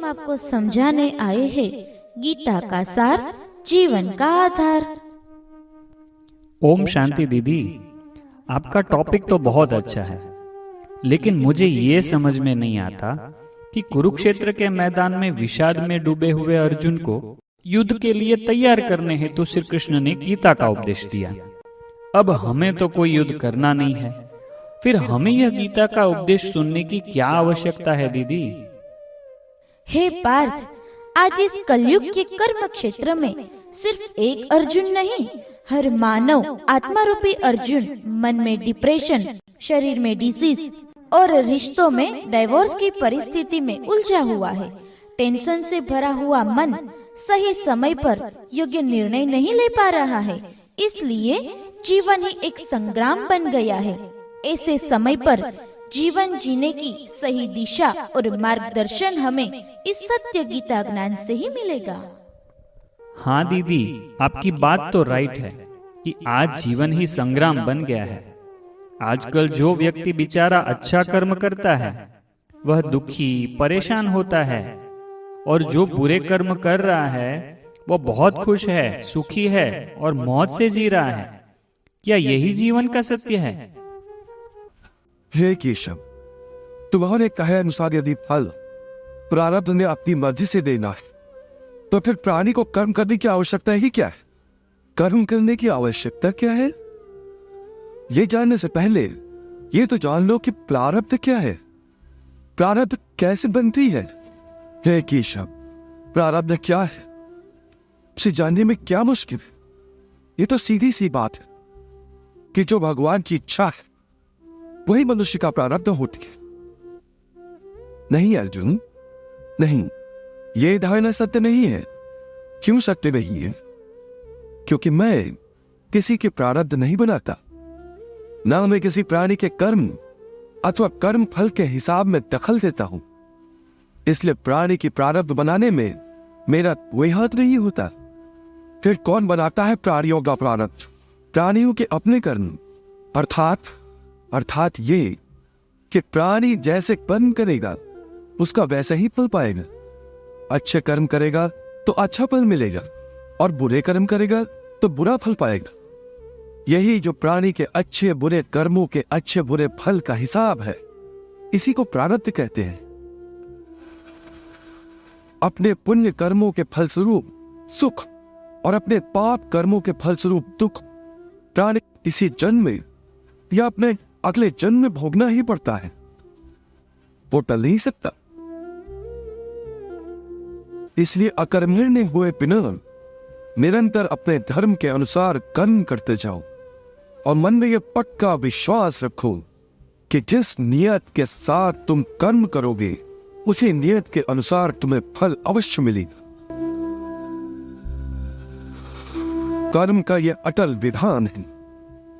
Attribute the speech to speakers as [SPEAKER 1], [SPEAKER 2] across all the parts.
[SPEAKER 1] आपको समझाने आए हैं गीता का सार, जीवन का आधार।
[SPEAKER 2] ओम शांति दीदी, आपका टॉपिक तो बहुत अच्छा है, लेकिन मुझे ये समझ में नहीं आता कि कुरुक्षेत्र के मैदान में विषाद में डूबे हुए अर्जुन को युद्ध के लिए तैयार करने हेतु श्री कृष्ण ने गीता का उपदेश दिया। अब हमें तो कोई युद्ध करना नहीं है, फिर हमें यह गीता का उपदेश सुनने की क्या आवश्यकता है दीदी?
[SPEAKER 1] हे पार्थ, आज इस कलयुग के कर्म क्षेत्र में सिर्फ एक अर्जुन नहीं, हर मानव आत्मा रूपी अर्जुन मन में डिप्रेशन, शरीर में डिजीज और रिश्तों में डाइवोर्स की परिस्थिति में उलझा हुआ है। टेंशन से भरा हुआ मन सही समय पर योग्य निर्णय नहीं ले पा रहा है, इसलिए जीवन ही एक संग्राम बन गया है। ऐसे समय पर जीवन जीने की सही दिशा और मार्गदर्शन हमें इस सत्य गीता ज्ञान से ही मिलेगा।
[SPEAKER 2] हाँ दीदी, आपकी बात तो राइट है कि आज जीवन ही संग्राम बन गया है। आजकल जो व्यक्ति बेचारा अच्छा कर्म करता है वह दुखी परेशान होता है, और जो बुरे कर्म कर रहा है वह बहुत खुश है, सुखी है और मौज से जी रहा है। क्या यही जीवन का सत्य है?
[SPEAKER 3] हे केशव, तुम्हारे कहे अनुसार यदि फल प्रारब्ध ने अपनी मर्जी से देना है तो फिर प्राणी को कर्म करने की आवश्यकता ही क्या है? कर्म करने की आवश्यकता क्या है? ये जानने से पहले ये तो जान लो कि प्रारब्ध क्या है, प्रारब्ध कैसे बनती है। हे केशव, प्रारब्ध क्या है इसे जानने में क्या मुश्किल है? ये तो सीधी सी बात है कि जो भगवान की इच्छा है वही मनुष्य का प्रारब्ध होती है। नहीं अर्जुन, नहीं, यह धारणा सत्य नहीं है। क्यों सत्य नहीं है? क्योंकि मैं किसी के प्रारब्ध नहीं बनाता, ना मैं किसी प्राणी के कर्म अथवा कर्म फल के हिसाब में दखल देता हूं। इसलिए प्राणी की प्रारब्ध बनाने में मेरा कोई हाथ नहीं होता। फिर कौन बनाता है प्राणियों का प्रारब्ध? प्राणियों के अपने कर्म, अर्थात ये कि प्राणी जैसे कर्म करेगा उसका वैसे ही फल पाएगा। अच्छे कर्म करेगा तो अच्छा फल मिलेगा और बुरे कर्म करेगा तो बुरा फल पाएगा। यही जो प्राणी के अच्छे बुरे कर्मों के अच्छे बुरे फल का हिसाब है, इसी को प्रारब्ध कहते हैं। अपने पुण्य कर्मों के फलस्वरूप सुख और अपने पाप कर्मों के फलस्वरूप दुख प्राणी इसी जन्म में या अपने अगले जन्म में भोगना ही पड़ता है, वो टल नहीं सकता। इसलिए अकर्मण्य हुए बिना निरंतर अपने धर्म के अनुसार कर्म करते जाओ और मन में यह पक्का विश्वास रखो कि जिस नियत के साथ तुम कर्म करोगे उसी नियत के अनुसार तुम्हें फल अवश्य मिलेगा। कर्म का यह अटल विधान है,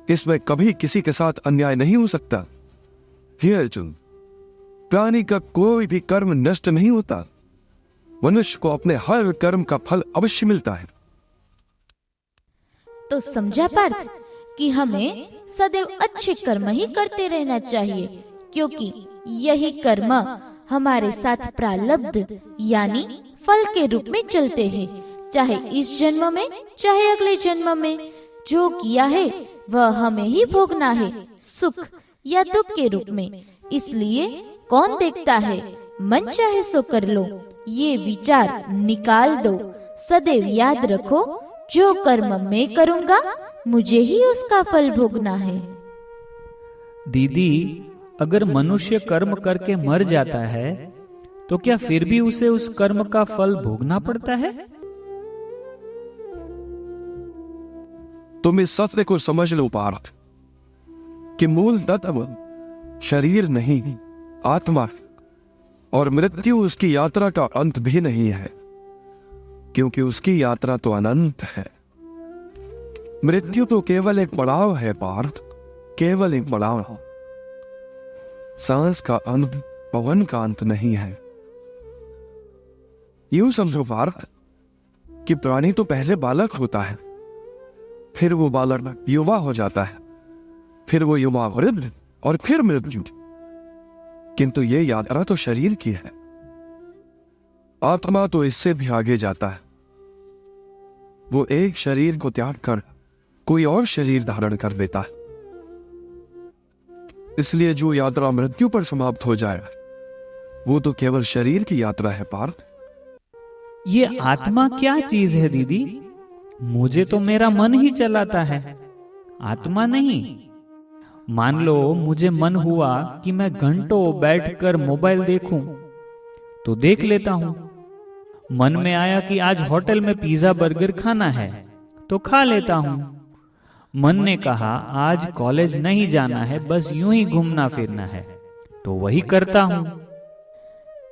[SPEAKER 3] इसमें कभी किसी के साथ अन्याय नहीं हो सकता। हे अर्जुन, प्राणी का कोई भी कर्म नष्ट नहीं होता, मनुष्य को अपने हर कर्म का फल अवश्य मिलता है।
[SPEAKER 1] तो समझा पार्थ कि हमें सदैव अच्छे कर्म ही करते रहना चाहिए, क्योंकि यही कर्म हमारे साथ प्रारब्ध यानी फल के रूप में चलते हैं, चाहे इस जन्म में चाहे अगले जन्म में। जो किया है वह हमें ही भोगना है, सुख या दुख के रूप में। इसलिए कौन देखता है, मन चाहे सो कर लो, ये विचार निकाल दो। सदैव याद रखो, जो कर्म मैं करूँगा मुझे ही उसका फल भोगना है।
[SPEAKER 2] दीदी, अगर मनुष्य कर्म करके मर जाता है तो क्या फिर भी उसे उस कर्म का फल भोगना पड़ता है?
[SPEAKER 3] तुम इस सत्य को समझ लो पार्थ कि मूल तत्व शरीर नहीं आत्मा है, और मृत्यु उसकी यात्रा का अंत भी नहीं है, क्योंकि उसकी यात्रा तो अनंत है। मृत्यु तो केवल एक पड़ाव है पार्थ, केवल एक पड़ाव। सांस का अंत पवन का अंत नहीं है। यूं समझो पार्थ कि प्राणी तो पहले बालक होता है, फिर वो बालक युवा हो जाता है, फिर वो युवा वृद्ध और फिर मृत्यु। किंतु ये यात्रा तो शरीर की है। आत्मा तो इससे भी आगे जाता है। वो एक शरीर को त्याग कर कोई और शरीर धारण कर लेता है। इसलिए जो यात्रा मृत्यु पर समाप्त हो जाए वो तो केवल शरीर की यात्रा है पार्थ।
[SPEAKER 2] ये आत्मा क्या चीज है दीदी? मुझे तो मेरा मन ही चलाता है, आत्मा नहीं। मान लो मुझे मन हुआ कि मैं घंटों बैठकर मोबाइल देखूं, तो देख लेता हूं। मन में आया कि आज होटल में पिज्जा बर्गर खाना है, तो खा लेता हूं। मन ने कहा आज कॉलेज नहीं जाना है, बस यूं ही घूमना फिरना है, तो वही करता हूं।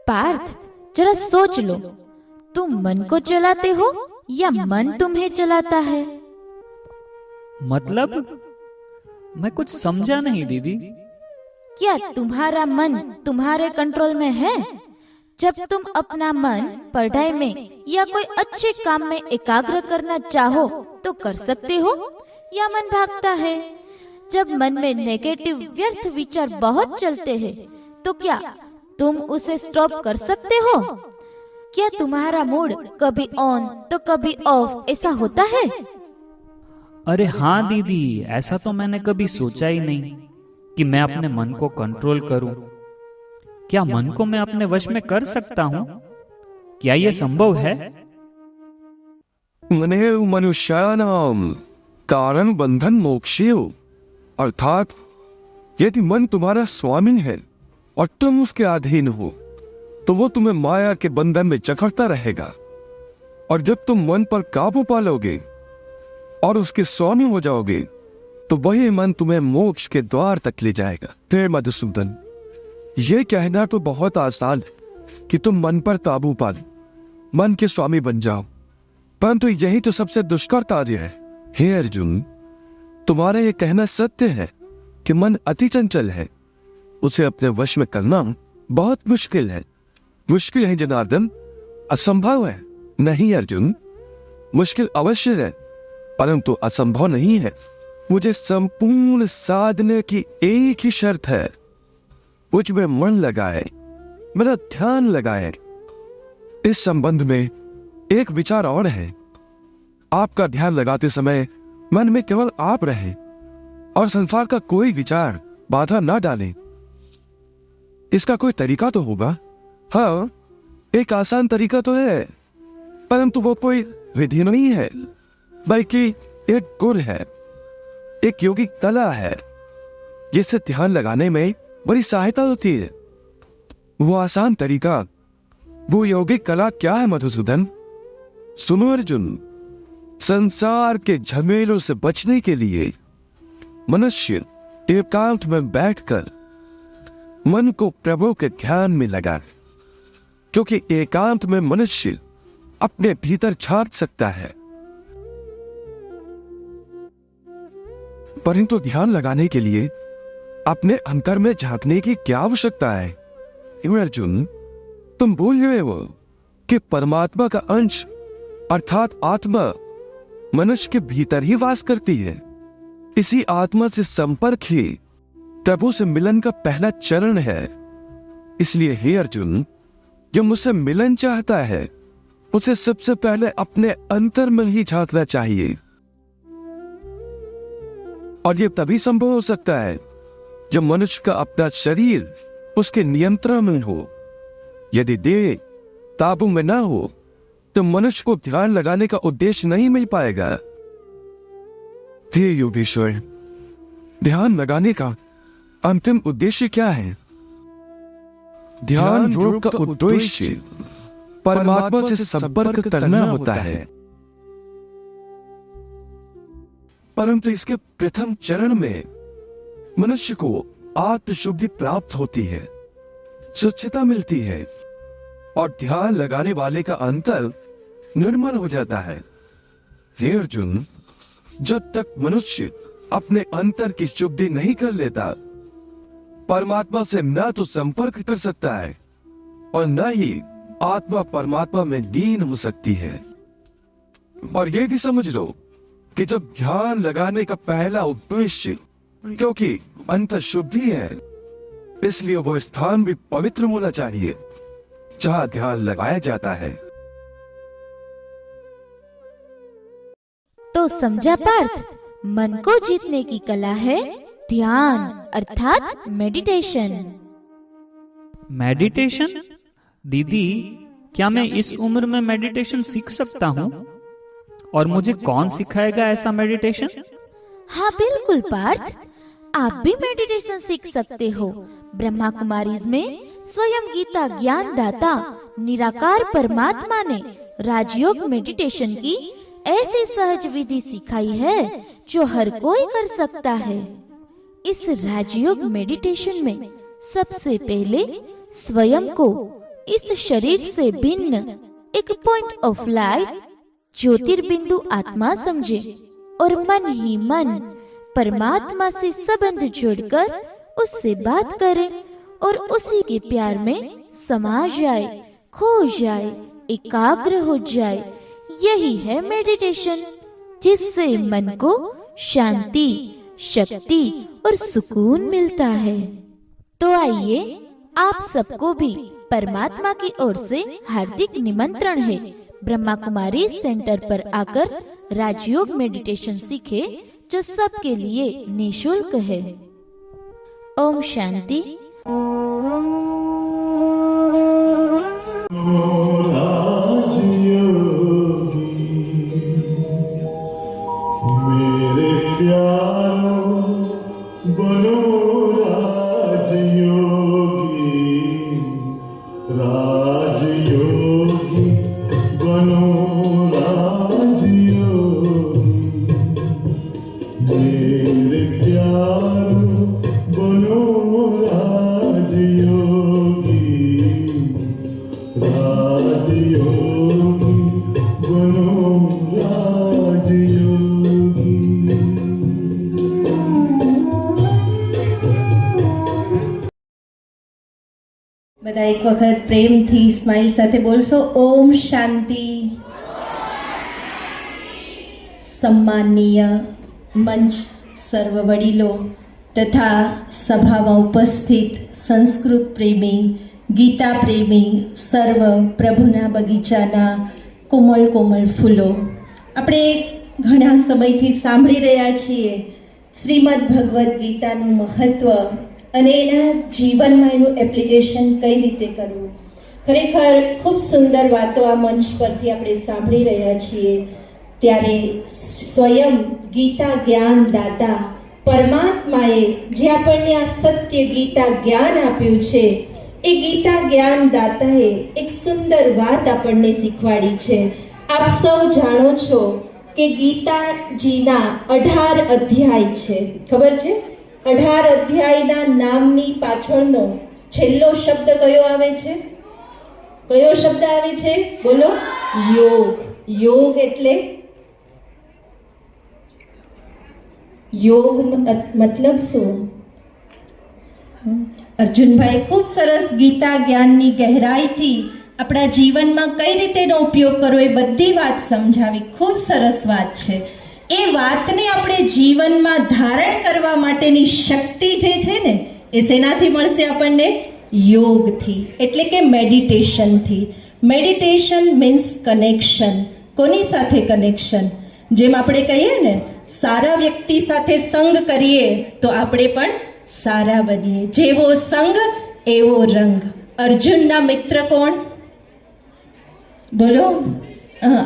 [SPEAKER 1] पार्थ, जरा सोच लो, तुम मन को चलाते हो या मन तुम्हें चलाता है?
[SPEAKER 2] मतलब मैं कुछ समझा नहीं दीदी।
[SPEAKER 1] क्या तुम्हारा मन तुम्हारे कंट्रोल में है? जब तुम अपना मन पढ़ाई में या कोई अच्छे काम में एकाग्र करना चाहो तो कर सकते हो, या मन भागता है? जब मन में नेगेटिव व्यर्थ विचार बहुत चलते हैं तो क्या तुम उसे स्टॉप कर सकते हो? क्या तुम्हारा मूड कभी ऑन तो कभी ऑफ ऐसा होता है?
[SPEAKER 2] अरे हाँ दीदी, ऐसा तो मैंने कभी सोचा ही नहीं कि मैं अपने मन को कंट्रोल करूं। क्या मन को मैं अपने वश में कर सकता हूं? क्या यह संभव है?
[SPEAKER 3] मने मनुष्याणाम कारण बंधन मोक्षेय, अर्थात यदि मन तुम्हारा स्वामी है और तुम उसके अधीन हो तो वो तुम्हें माया के बंधन में जकड़ता रहेगा, और जब तुम मन पर काबू पा लोगे और उसके स्वामी हो जाओगे तो वही मन तुम्हें मोक्ष के द्वार तक ले जाएगा। फिर मधुसूदन, ये कहना तो बहुत आसान है कि तुम मन पर काबू पा लो, मन के स्वामी बन जाओ, परंतु यही तो सबसे दुष्कर कार्य है। हे अर्जुन, तुम्हारा यह कहना सत्य है कि मन अति चंचल है, उसे अपने वश में करना बहुत मुश्किल है। मुश्किल है जनार्दन, असंभव है। नहीं अर्जुन, मुश्किल अवश्य है परंतु असंभव नहीं है। मुझे संपूर्ण साधने की एक ही शर्त है, मुझ में मन लगाए, मेरा ध्यान लगाए। इस संबंध में एक विचार और है, आपका ध्यान लगाते समय मन में केवल आप रहे और संसार का कोई विचार बाधा ना डाले। इसका कोई तरीका तो होगा? हाँ, एक आसान तरीका तो है, परंतु वो कोई विधि नहीं है बल्कि एक गुण है, एक योगिक कला है जिससे ध्यान लगाने में बड़ी सहायता होती है। वो आसान तरीका, वो योगिक कला क्या है मधुसूदन? सुनो अर्जुन, संसार के झमेलों से बचने के लिए मनुष्य एकांत में बैठकर मन को प्रभु के ध्यान में लगा, क्योंकि एकांत में मनुष्य अपने भीतर झांक सकता है। परंतु ध्यान लगाने के लिए अपने अंतर में झांकने की क्या आवश्यकता है? अर्जुन, तुम भूल रहे हो कि परमात्मा का अंश अर्थात आत्मा मनुष्य के भीतर ही वास करती है। इसी आत्मा से संपर्क ही प्रभु से मिलन का पहला चरण है। इसलिए हे अर्जुन, जो मुझसे मिलन चाहता है उसे सबसे पहले अपने अंतर में ही झांकना चाहिए, और यह तभी संभव हो सकता है जब मनुष्य का अपना शरीर उसके नियंत्रण में हो। यदि देह काबू में ना हो तो मनुष्य को ध्यान लगाने का उद्देश्य नहीं मिल पाएगा। हे योगेश्वर, ध्यान लगाने का अंतिम उद्देश्य क्या है? ध्यान योग का उद्देश्य परमात्मा से संपर्क करना होता है, परंतु इसके प्रथम चरण में मनुष्य को आत्मशुद्धि प्राप्त होती है, स्वच्छता मिलती है और ध्यान लगाने वाले का अंतर निर्मल हो जाता है। हे अर्जुन, जब तक मनुष्य अपने अंतर की शुद्धि नहीं कर लेता, परमात्मा से न तो संपर्क कर सकता है और न ही आत्मा परमात्मा में लीन हो सकती है। और यह भी समझ लो कि जब ध्यान लगाने का पहला उद्देश्य, क्योंकि अंतर शुद्धि है, इसलिए वो स्थान भी पवित्र होना चाहिए। जहाँ ध्यान लगाया जाता है।
[SPEAKER 1] तो समझा पार्थ, मन को जीतने की कला है ध्यान अर्थात मेडिटेशन।
[SPEAKER 2] मेडिटेशन? दीदी, क्या मैं इस उम्र में मेडिटेशन सीख सकता हूँ? और मुझे कौन सिखाएगा ऐसा मेडिटेशन?
[SPEAKER 1] हाँ बिल्कुल पार्थ, आप भी मेडिटेशन सीख सकते हो। ब्रह्मा कुमारीज में स्वयं गीता ज्ञान दाता निराकार परमात्मा ने राजयोग मेडिटेशन की ऐसी सहज विधि सिखाई है जो हर कोई कर सकता है। इस राजयोग मेडिटेशन में सबसे पहले स्वयं को इस शरीर से भिन्न एक पॉइंट ऑफ लाइट ज्योतिर्बिंदु आत्मा समझे और मन ही मन परमात्मा से संबंध जोड़कर उससे बात करे और उसी के प्यार में समा जाए, खो जाए, एकाग्र हो जाए। यही है मेडिटेशन, जिससे मन को शांति, शक्ति और सुकून मिलता है। तो आइए आप सबको भी परमात्मा की ओर से हार्दिक निमंत्रण है, ब्रह्मा कुमारी सेंटर पर आकर राजयोग मेडिटेशन सीखे जो सबके लिए निःशुल्क है। ओम शांति।
[SPEAKER 4] मेरे प्यारों बनो राजयोगी बनो राजयोगी, मेरे प्यारों बनो राजयोगी, राजयोगी बनो राजयोगी।
[SPEAKER 5] બધા એક વખત પ્રેમથી સ્માઇલ સાથે બોલશો ઓમ શાંતિ। સન્માનીય મંચ સર્વ વડીલો તથા સભામાં ઉપસ્થિત સંસ્કૃત પ્રેમી, ગીતા પ્રેમી, સર્વ પ્રભુના બગીચાના કોમળ કોમળ ફૂલો, આપણે ઘણા સમયથી સાંભળી રહ્યા છીએ શ્રીમદ ભગવદ્ ગીતાનું મહત્ત્વ અને એના જીવનમાં એનું એપ્લિકેશન કઈ રીતે કરવું। ખરેખર ખૂબ સુંદર વાતો આ મંચ પરથી આપણે સાંભળી રહ્યા છીએ। ત્યારે સ્વયં ગીતા જ્ઞાન દાતા પરમાત્માએ જે આપણને આ સત્ય ગીતા જ્ઞાન આપ્યું છે, એ ગીતા જ્ઞાન દાતાએ એક સુંદર વાત આપણને શીખવાડી છે। આપ સૌ જાણો છો કે ગીતાજીના 18 અધ્યાય છે, ખબર છે? 18 અધ્યાયના નામની પાછળનો છેલ્લો શબ્દ કયો આવે છે? કયો શબ્દ આવે છે? બોલો, યોગ। યોગ એટલે યોગ મતલબ શું? અર્જુનભાઈ ખૂબ સરસ ગીતા જ્ઞાનની ગહેરાઈથી આપણા જીવનમાં કઈ રીતે એનો ઉપયોગ કરવો એ બધી વાત સમજાવી, ખૂબ સરસ વાત છે। એ વાતને આપણે જીવનમાં ધારણ કરવા માટેની શક્તિ જે છે ને, એ શેનાથી મળશે આપણને? યોગથી, એટલે કે મેડિટેશનથી। Meditation means connection. કોની સાથે કનેક્શન? જેમ આપણે કહીએ ને, સારા વ્યક્તિ સાથે સંગ કરીએ તો આપણે પણ સારા બનીએ। જેવો સંગ એવો રંગ। અર્જુનના મિત્ર કોણ? બોલો,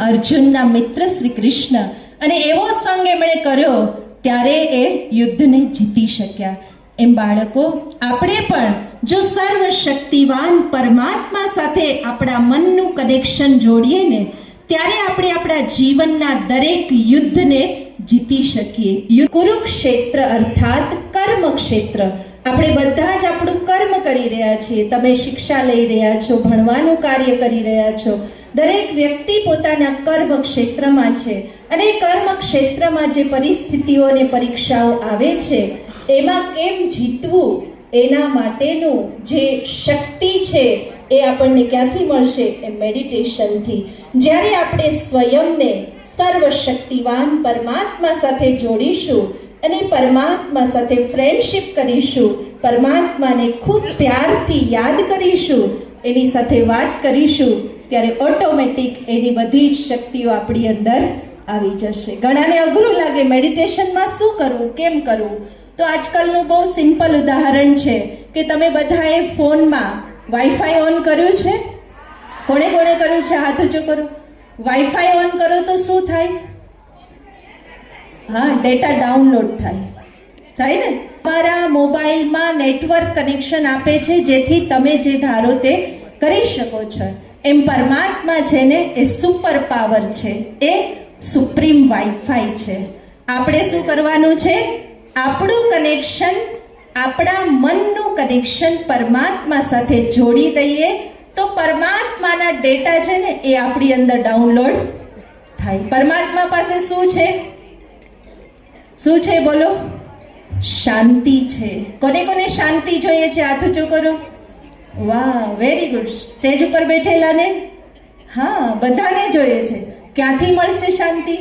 [SPEAKER 5] અર્જુનના મિત્ર શ્રી કૃષ્ણ। અને એવો સંગ એમણે કર્યો ત્યારે એ યુદ્ધને જીતી શક્યા। એમ બાળકો, આપણે પણ જો સર્વશક્તિવાન પરમાત્મા સાથે આપણા મનનું કનેક્શન જોડીએ ને, ત્યારે આપણે આપણા જીવનના દરેક યુદ્ધને જીતી શકીએ। કુરુક્ષેત્ર અર્થાત કર્મ ક્ષેત્ર। આપણે બધા જ આપણું કર્મ કરી રહ્યા છીએ। તમે શિક્ષા લઈ રહ્યા છો, ભણવાનું કાર્ય કરી રહ્યા છો। દરેક વ્યક્તિ પોતાના કર્મ ક્ષેત્રમાં છે અને કર્મ ક્ષેત્રમાં જે પરિસ્થિતિઓ અને પરીક્ષાઓ આવે છે, એમાં કેમ જીતવું એના માટેનું જે શક્તિ છે એ આપણને ક્યાંથી મળશે? એ મેડિટેશનથી। જ્યારે આપણે સ્વયંને સર્વશક્તિવાન પરમાત્મા સાથે જોડીશું અને પરમાત્મા સાથે ફ્રેન્ડશિપ કરીશું, પરમાત્માને ખૂબ પ્યારથી યાદ કરીશું એની સાથે વાત કરીશું ત્યારે ઓટોમેટિક એની બધી જ શક્તિઓ આપણી અંદર આવી જશે. ઘણાને અઘરું લાગે મેડિટેશનમાં શું કરવું, કેમ કરવું, તો આજકાલનું બહુ સિમ્પલ ઉદાહરણ છે કે તમે બધાએ ફોનમાં વાઈફાઈ ઓન કર્યું છે? કોણે કોણે કર્યું છે? હાથ ઊંચો કરો. વાઈફાઈ ઓન કરો તો શું થાય? હા, ડેટા ડાઉનલોડ થાય ને. તમારા મોબાઈલમાં નેટવર્ક કનેક્શન આપે છે જેથી તમે જે ધારો તે કરી શકો છો. એમ પરમાત્મા છે ને એ સુપર પાવર છે, એ સુપ્રીમ વાઈફાઈ છે. આપણે શું કરવાનું છે? આપણું કનેક્શન, આપણા મનનું કનેક્શન પરમાત્મા સાથે જોડી દઈએ તો પરમાત્માના ડેટા છે ને એ આપણી અંદર ડાઉનલોડ થાય. પરમાત્મા પાસે શું છે? શું છે બોલો? શાંતિ છે. કોને કોને શાંતિ જોઈએ છે? હાથ ઊંચો કરો. વાહ, વેરી ગુડ. સ્ટેજ ઉપર બેઠેલાને? હા, બધાને જોઈએ છે. ક્યાંથી મળશે શાંતિ?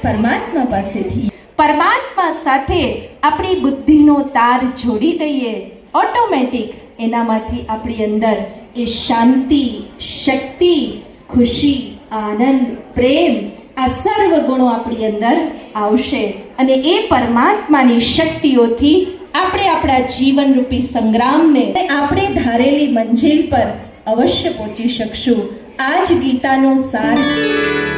[SPEAKER 5] પરમાત્મા પાસેથી. પરમાત્મા સાથે આપણી બુદ્ધિનો તાર જોડી દઈએ, ઓટોમેટિક એનામાંથી આપણી અંદર એ શાંતિ, શક્તિ, ખુશી, આનંદ, પ્રેમ, આ સર્વ ગુણો આપણી અંદર આવશે અને એ પરમાત્માની શક્તિઓથી આપણે આપણા જીવનરૂપી સંગ્રામને આપણે ધારેલી મંજિલ પર અવશ્ય પહોંચી શકશું. આ જ ગીતાનો સાર છે.